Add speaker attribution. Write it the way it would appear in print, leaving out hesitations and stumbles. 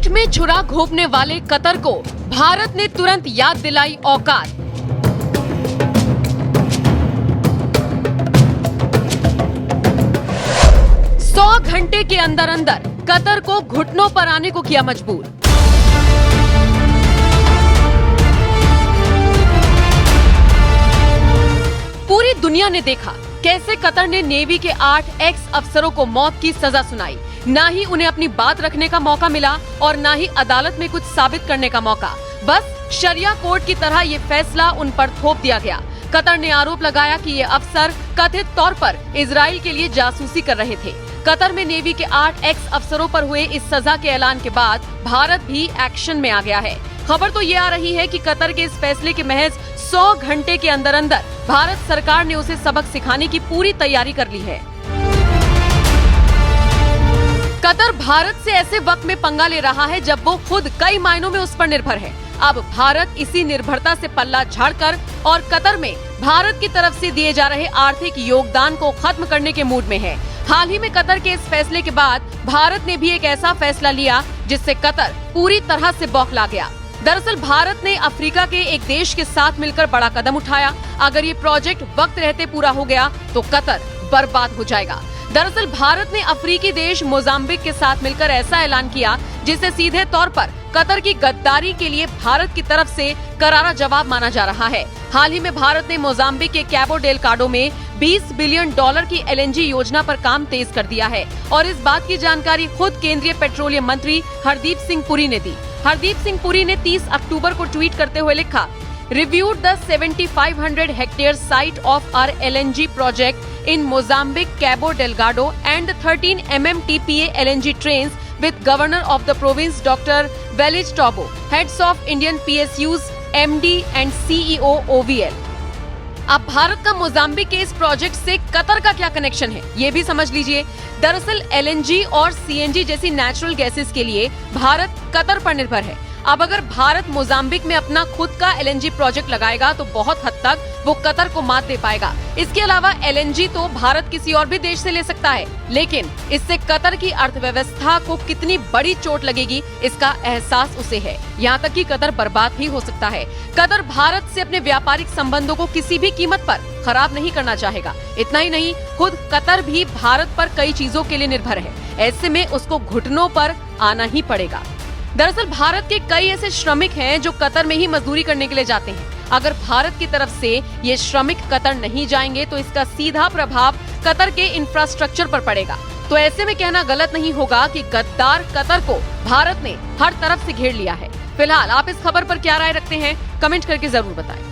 Speaker 1: पीठ में छुरा घोंपने वाले कतर को भारत ने तुरंत याद दिलाई औकात। सौ घंटे के अंदर अंदर कतर को घुटनों पर आने को किया मजबूर। पूरी दुनिया ने देखा कैसे कतर ने नेवी के 8 एक्स अफसरों को मौत की सजा सुनाई। ना ही उन्हें अपनी बात रखने का मौका मिला और ना ही अदालत में कुछ साबित करने का मौका। बस शरिया कोर्ट की तरह ये फैसला उन पर थोप दिया गया। कतर ने आरोप लगाया कि ये अफसर कथित तौर पर इजराइल के लिए जासूसी कर रहे थे। कतर में नेवी के 8 एक्स अफसरों पर हुए इस सजा के ऐलान के बाद भारत भी एक्शन में आ गया है। खबर तो ये आ रही है कि कतर के इस फैसले के महज 100 घंटे के अंदर अंदर भारत सरकार ने उसे सबक सिखाने की पूरी तैयारी कर ली है। कतर भारत से ऐसे वक्त में पंगा ले रहा है जब वो खुद कई मायनों में उस पर निर्भर है। अब भारत इसी निर्भरता से पल्ला झाड़कर और कतर में भारत की तरफ से दिए जा रहे आर्थिक योगदान को खत्म करने के मूड में है। हाल ही में कतर के इस फैसले के बाद भारत ने भी एक ऐसा फैसला लिया जिससे कतर पूरी तरह से बौखला गया। दरअसल भारत ने अफ्रीका के एक देश के साथ मिलकर बड़ा कदम उठाया। अगर ये प्रोजेक्ट वक्त रहते पूरा हो गया तो कतर बर्बाद हो जाएगा। दरअसल भारत ने अफ्रीकी देश मोजाम्बिक के साथ मिलकर ऐसा ऐलान किया जिसे सीधे तौर पर कतर की गद्दारी के लिए भारत की तरफ से करारा जवाब माना जा रहा है। हाल ही में भारत ने मोजाम्बिक के कैबो डेलकाडो में $20 बिलियन की LNG योजना पर काम तेज कर दिया है और इस बात की जानकारी खुद केंद्रीय पेट्रोलियम मंत्री हरदीप सिंह पुरी ने दी। हरदीप सिंह पुरी ने 30 अक्टूबर को ट्वीट करते हुए लिखा, Reviewed the 7,500 hectare site of our LNG project in Mozambique, Cabo Delgado and the 13 MMTPA LNG trains with Governor of the province Dr. Velij Tobo, heads of Indian PSUs, MD and CEO OVL। अब भारत का Mozambique के इस project से Qatar का क्या connection है ये भी समझ लीजिए। दरअसल LNG और CNG जैसी नेचुरल गैसेस के लिए भारत कतर पर निर्भर है। अब अगर भारत मोजाम्बिक में अपना खुद का LNG प्रोजेक्ट लगाएगा तो बहुत हद तक वो कतर को मात दे पाएगा। इसके अलावा LNG तो भारत किसी और भी देश से ले सकता है, लेकिन इससे कतर की अर्थव्यवस्था को कितनी बड़ी चोट लगेगी इसका एहसास उसे है। यहाँ तक कि कतर बर्बाद भी हो सकता है। कतर भारत से अपने व्यापारिक संबंधों को किसी भी कीमत पर खराब नहीं करना चाहेगा। इतना ही नहीं, खुद कतर भी भारत पर कई चीजों के लिए निर्भर है। ऐसे में उसको घुटनों पर आना ही पड़ेगा। दरअसल भारत के कई ऐसे श्रमिक हैं जो कतर में ही मजदूरी करने के लिए जाते हैं। अगर भारत की तरफ से ये श्रमिक कतर नहीं जाएंगे तो इसका सीधा प्रभाव कतर के इंफ्रास्ट्रक्चर पर पड़ेगा। तो ऐसे में कहना गलत नहीं होगा कि गद्दार कतर को भारत ने हर तरफ से घेर लिया है। फिलहाल आप इस खबर पर क्या राय रखते हैं, कमेंट करके जरूर बताएं।